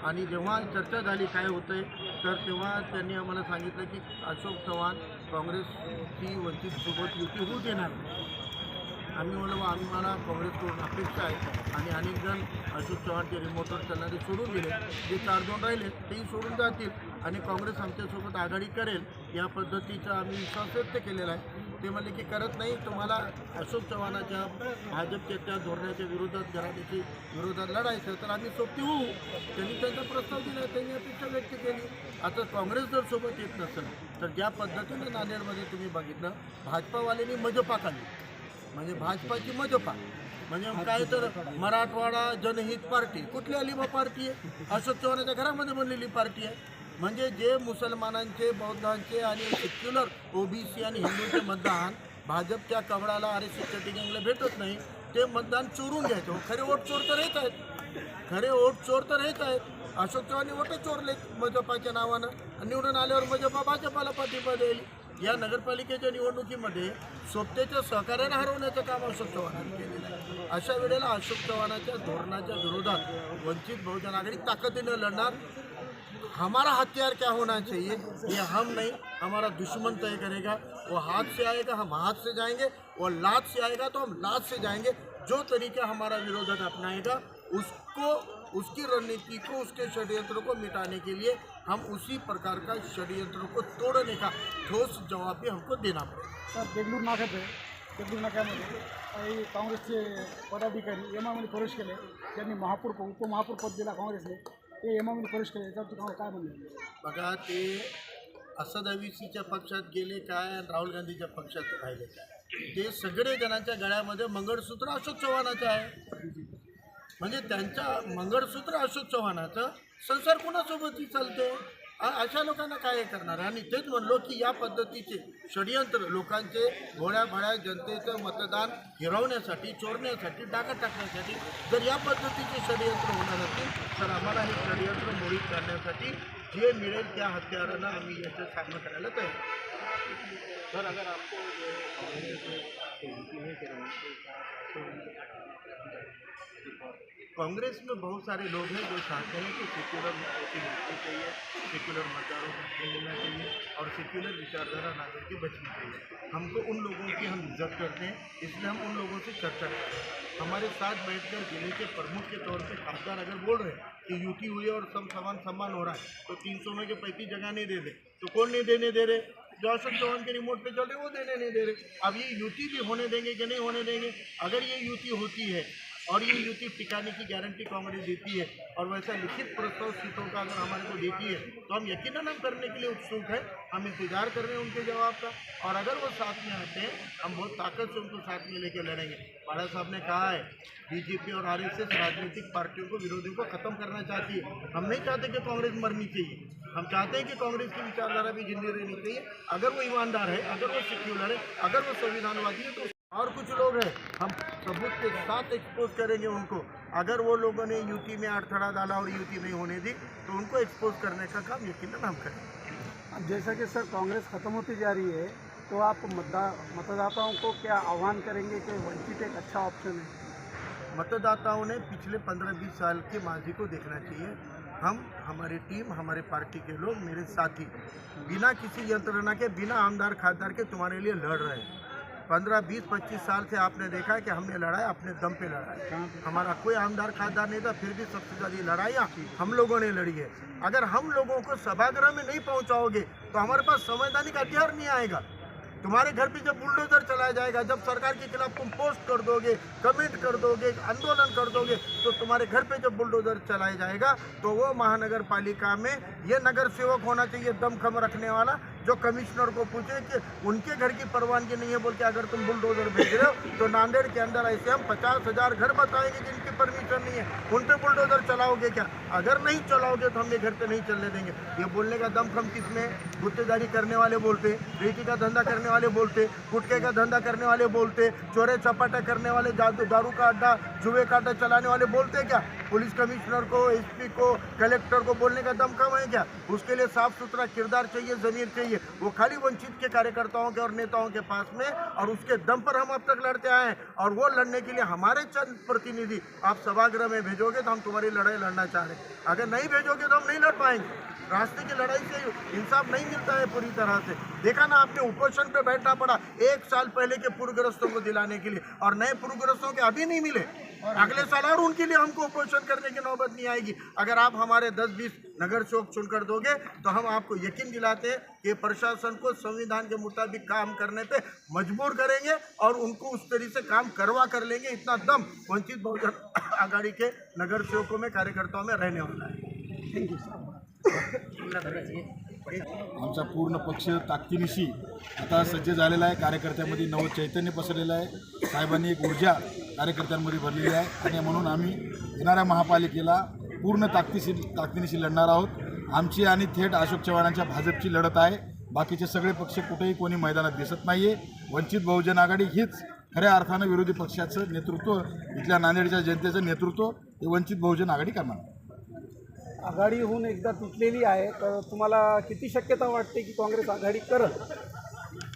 आणि जेव्हा चर्चा झाली काय होतंय तर तेव्हा त्यांनी आम्हाला सांगितलं की अशोक चव्हाण काँग्रेसची वंचितसोबत युती होऊ देणार नाही. आम्ही म्हणलो आम्हाला काँग्रेसकडून अपेक्षा आहे आणि अनेक जण अशोक चव्हाणचे रिमोटवर चालणारे सोडून गेले, जे 4-2 राहिले तेही सोडून जातील आणि काँग्रेस आमच्यासोबत आघाडी करेल या पद्धतीचा आम्ही विश्वास व्यक्त केलेला आहे. ते म्हणले की करत नाही, तुम्हाला अशोक चव्हाणाच्या भाजपच्या त्या धोरणाच्या विरोधात घराण्याच्या विरोधात लढायचं तर आम्ही सोबती होऊ. त्यांनी त्यांचा प्रस्ताव दिला, त्यांनी अपेक्षा व्यक्त केली. आता काँग्रेस जर सोबत येत नसेल तर ज्या पद्धतीनं नांदेडमध्ये तुम्ही बघितलं भाजपावाल्यांनी मजपा काढली, म्हणजे भाजपाची मजपा म्हणजे काय तर मराठवाडा जनहित पार्टी कुठली आली बा पार्टी आहे? अशोक चव्हाणाच्या घरामध्ये बनलेली पार्टी आहे. म्हणजे जे मुसलमानांचे बौद्धांचे आणि सेक्युलर ओबीसी आणि हिंदूंचे मतदान भाजपच्या कवडाला RSSच्या तिघांना भेटत नाही ते मतदान चोरून घ्यायचं. खरे वोट चोर तर हेच आहेत, खरे वोट चोर तर हेच आहेत. अशोक चव्हाण वोट चोरलेत मजपाच्या नावानं आणि निवडून आल्यावर मजपा भाजपाला पाठिंबा देईल. या नगरपालिकेच्या निवडणुकीमध्ये सोबत्याच्या सहकार्याने हरवण्याचं काम अशोक चव्हाणांनी केलेलं आहे. अशा वेळेला अशोक चव्हाणाच्या धोरणाच्या विरोधात वंचित बहुजन आघाडी ताकदीनं लढणार. हमारा हथियार क्या होना चाहिए, ये हम नहीं, हमारा दुश्मन तय करेगा. वो हाथ से आएगा हम हाथ से जाएंगे, वो लात से आएगा तो हम लात से जाएंगे. जो तरीका हमारा विरोधक अपनाएगा उसको, उसकी रणनीति को, उसके षड्यंत्र को मिटाने के लिए हम उसी प्रकार का षड्यंत्र को तोड़ने का ठोस जवाब भी हमको देना पड़ेगा. सर देगलूर नाक्यामध्ये काही काँग्रेसचे पदाधिकारी एमआयमध्ये प्रवेश केले, त्यांनी उपमहापौर पद दिला काँग्रेसने, ते एमआयमध्ये प्रवेश केले, त्याच्यावर तुम्हाला काय म्हणलं? बघा ते असद अविसीच्या पक्षात गेले काय आणि राहुल गांधीच्या पक्षात राहिले काय, ते सगळे जणांच्या गळ्यामध्ये मंगळसूत्र अशोक चव्हाणाचं आहे. म्हणजे त्यांच्या मंगळसूत्र अशोक चव्हाणाचं संसार कोणासोबतही चालते. अशा लोकांना काय करणार. आणि तेच म्हणलो की या पद्धतीचे षडयंत्र लोकांचे भोळ्या जनतेचं मतदान हिरवण्यासाठी, चोरण्यासाठी, डाका टाकण्यासाठी जर या पद्धतीचे षडयंत्र होणार असतील तर आम्हाला हे षडयंत्र मोडीत करण्यासाठी जे मिळेल त्या हत्यारानं आम्ही याचा सामना करायला तयार. सर अगर आपको कांग्रेस में बहुत सारे लोग हैं जो चाहते हैं कि सेक्युलर वोटिंग होनी चाहिए, सेक्युलर मतदारों को मिलना चाहिए और सेक्युलर विचारधारा नागरिक की बचनी चाहिए. हमको उन लोगों की हम इज्जत करते हैं, इसलिए हम उन लोगों से चर्चा करते हैं. हमारे साथ बैठकर जिले के प्रमुख के तौर पे खासदार अगर बोल रहे हैं कि यूटी हुई और सब सम्मान हो रहा है तो 300 में के 35 जगह नहीं दे रहे, तो कौन नहीं देने दे रहे? जो अशोक चौहान के रिमोट पे चल रहे वो देने नहीं दे रहे. अब ये यूटी भी होने देंगे कि नहीं होने देंगे? अगर ये यूटी होती है और ये युति टिकाने की गारंटी कांग्रेस देती है और वैसा लिखित प्रस्ताव सीटों का अगर हमारे को देती है तो हम यकीनन हम करने के लिए उत्सुक हैं. हम इंतजार कर रहे हैं उनके जवाब का और अगर वो साथ में आते हैं हम बहुत ताकत से उनको साथ में लेकर लड़ेंगे. बाला साहब ने कहा है बीजेपी और RSS राजनीतिक पार्टियों को, विरोधियों को ख़त्म करना चाहती है. हम नहीं चाहते कि कांग्रेस मरनी चाहिए, हम चाहते हैं कि कांग्रेस की विचारधारा भी जिंदी रहनी चाहिए. अगर वो ईमानदार है, अगर वो सेक्युलर है, अगर वो संविधानवादी है तो और कुछ लोग हैं हम सबूत के साथ एक्सपोज करेंगे उनको. अगर वो लोगों ने यूटी में अड़थड़ा डाला और यूटी नहीं होने दी तो उनको एक्सपोज करने का काम यकीनन हम करेंगे. जैसा कि सर कांग्रेस ख़त्म होती जा रही है तो आप मतदाताओं को क्या आह्वान करेंगे कि वंचित एक अच्छा ऑप्शन है? मतदाताओं ने पिछले 15-20 साल के मांझी को देखना चाहिए. हम, हमारी टीम, हमारे पार्टी के लोग, मेरे साथी बिना किसी यंत्रणा के, बिना आमदार खासदार के तुम्हारे लिए लड़ रहे हैं. 15, 20, 25 साल से आपने देखा है कि हमने लड़ा है, अपने दम पे लड़ा है. हमारा कोई आमदार खासदार नहीं था, फिर भी सबसे ज़्यादा लड़ाइयाँ हम लोगों ने लड़ी है. अगर हम लोगों को सभागृह में नहीं पहुंचाओगे तो हमारे पास संवैधानिक हथियार नहीं आएगा. तुम्हारे घर पे जब बुलडोजर चलाया जाएगा, जब सरकार के खिलाफ तुम पोस्ट कर दोगे, कमेंट कर दोगे, आंदोलन कर दोगे, तो तुम्हारे घर पे जब बुलडोजर चलाया जाएगा तो वो महानगर पालिका में ये नगर सेवक होना चाहिए दमखम रखने वाला, जो कमिश्नर को पूछे कि उनके घर की परवानगी नहीं है बोल के अगर तुम बुलडोजर भेज रहे हो तो नांदेड़ के अंदर ऐसे हम 50,000 घर बताएंगे जिनकी परमिशन नहीं है, उन पर बुलडोजर चलाओगे क्या? अगर नहीं चलाओगे तो हम ये घर पे नहीं चलने देंगे. ये बोलने का दमखम किसमें? गुत्तेदारी करने वाले बोलते, रेती का धंधा करने वाले बोलते, गुटखे का धंधा करने वाले बोलते, चोरे चपाटे करने वाले, दारू का अड्डा, जुए का अड्डा चलाने वाले बोलते क्या? पुलिस कमिश्नर को, एसपी को, कलेक्टर को बोलने का दम कम है क्या? उसके लिए साफ सुथरा किरदार चाहिए, ज़मीर चाहिए। वो खाली वंचित के कार्यकर्ताओं के और नेताओं के पास में, और उसके दम पर हम अब तक लड़ते आए हैं। और वो लड़ने के लिए हमारे चंद प्रतिनिधि आप सभागृह में भेजोगे तो हम तुम्हारी लड़ाई लड़ना चाह रहे हैं। अगर नहीं भेजोगे तो हम नहीं लड़ पाएंगे। रास्ते की लड़ाई से इंसाफ नहीं मिलता है पूरी तरह से। देखा ना आपने, उपोषण पे बैठना पड़ा 1 साल पहले के पूर्वग्रस्तों को दिलाने के लिए, और नए पूर्वग्रस्तों के अभी नहीं मिले। अगले साल और उनके लिए हमको उपोषण करने की नौबत नहीं आएगी। अगर आप हमारे 10-20 नगर चौक चुनकर दोगे तो हम आपको यकीन दिलाते हैं कि प्रशासन को संविधान के मुताबिक काम करने पे मजबूर करेंगे और उनको उस तरीके से काम करवा कर लेंगे। इतना दम वंचित बहुजन आघाड़ी के नगर सेवकों में, कार्यकर्ताओं में रहने वाला है। आमचा पूर्ण पक्ष ताकदीनिशी आता सज्ज झालेला आहे. कार्यकर्त्यांमध्ये नवं चैतन्य पसरलेलं आहे. साहेबांनी एक ऊर्जा कार्यकर्त्यांमध्ये भरलेली आहे आणि म्हणून आम्ही येणाऱ्या महापालिकेला पूर्ण ताकदीनिशी लढणार आहोत. आमची आणि थेट अशोक चव्हाणांच्या भाजपची लढत आहे. बाकीचे सगळे पक्ष कुठेही कोणी मैदानात दिसत नाही आहे. वंचित बहुजन आघाडी हीच खऱ्या अर्थानं विरोधी पक्षाचं नेतृत्व, इथल्या नांदेडच्या जनतेचं नेतृत्व हे वंचित बहुजन आघाडी करणार. आघाडी होऊन एकदा तुटलेली आहे, तर तुम्हाला किती शक्यता वाटते की काँग्रेस आघाडी करत?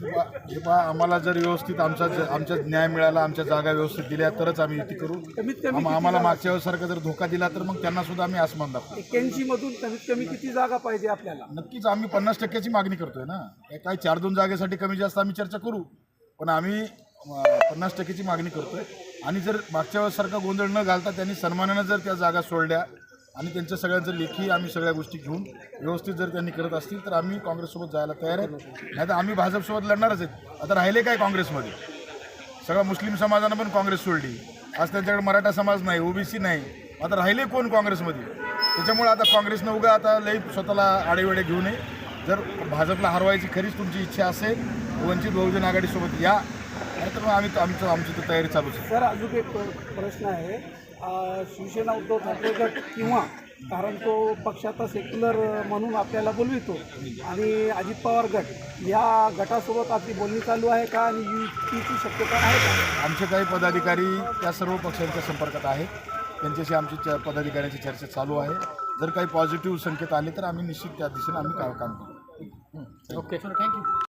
हे पहा, आम्हाला जर व्यवस्थित आमचा न्याय मिळाला, आमच्या जागा व्यवस्थित दिल्या तरच आम्ही युती करू. कमीत कमी आम्हाला मागच्या वेळेसारखा जर धोका दिला तर मग त्यांना सुद्धा आम्ही आसमान दाखवू. 81 मधून कमीत कमी किती जागा पाहिजे आपल्याला? नक्कीच आम्ही 50% मागणी करतोय ना. काही 4-2 जागेसाठी कमी जास्त आम्ही चर्चा करू, पण आम्ही 50% मागणी करतोय. आणि जर मागच्या वेळेसारखा गोंधळ न घालता त्यांनी सन्मानानं जर त्या जागा सोडल्या आणि त्यांच्या सगळ्यांचं लेखी आम्ही सगळ्या गोष्टी घेऊन व्यवस्थित जर त्यांनी करत असतील तर आम्ही काँग्रेससोबत जायला तयार आहेत. नाही तर आम्ही भाजपसोबत लढणारच आहेत. आता राहिले काय काँग्रेसमध्ये? सगळा मुस्लिम समाजानं पण काँग्रेस सोडली. आज त्यांच्याकडे मराठा समाज नाही, ओबीसी नाही. आता राहिले कोण काँग्रेसमध्ये? त्याच्यामुळे आता काँग्रेसनं उगा आता लई स्वतःला आडेवेडे घेऊ नये. जर भाजपला हरवायची खरीच तुमची इच्छा असेल, वंचित बहुजन आघाडीसोबत या, नाही तर मग आमची तर तयारी चालूच आहे. सर, अजून एक प्रश्न आहे. शिवसेना उद्धव ठाकरे गट किंवा, कारण तो पक्षाचा सेक्युलर म्हणून आपल्याला बोलवितो, आणि अजित पवार गट, या गटासोबत आपली बोलणी चालू आहे का आणि युतीची शक्यता आहे का? आमचे काही पदाधिकारी त्या सर्व पक्षांच्या संपर्कात आहेत. त्यांच्याशी आमची पदाधिकाऱ्यांची चर्चा चालू आहे. जर काही पॉझिटिव्ह संकेत आले तर आम्ही निश्चित त्या दिशेने आम्ही काम करू. Okay sir, thank you.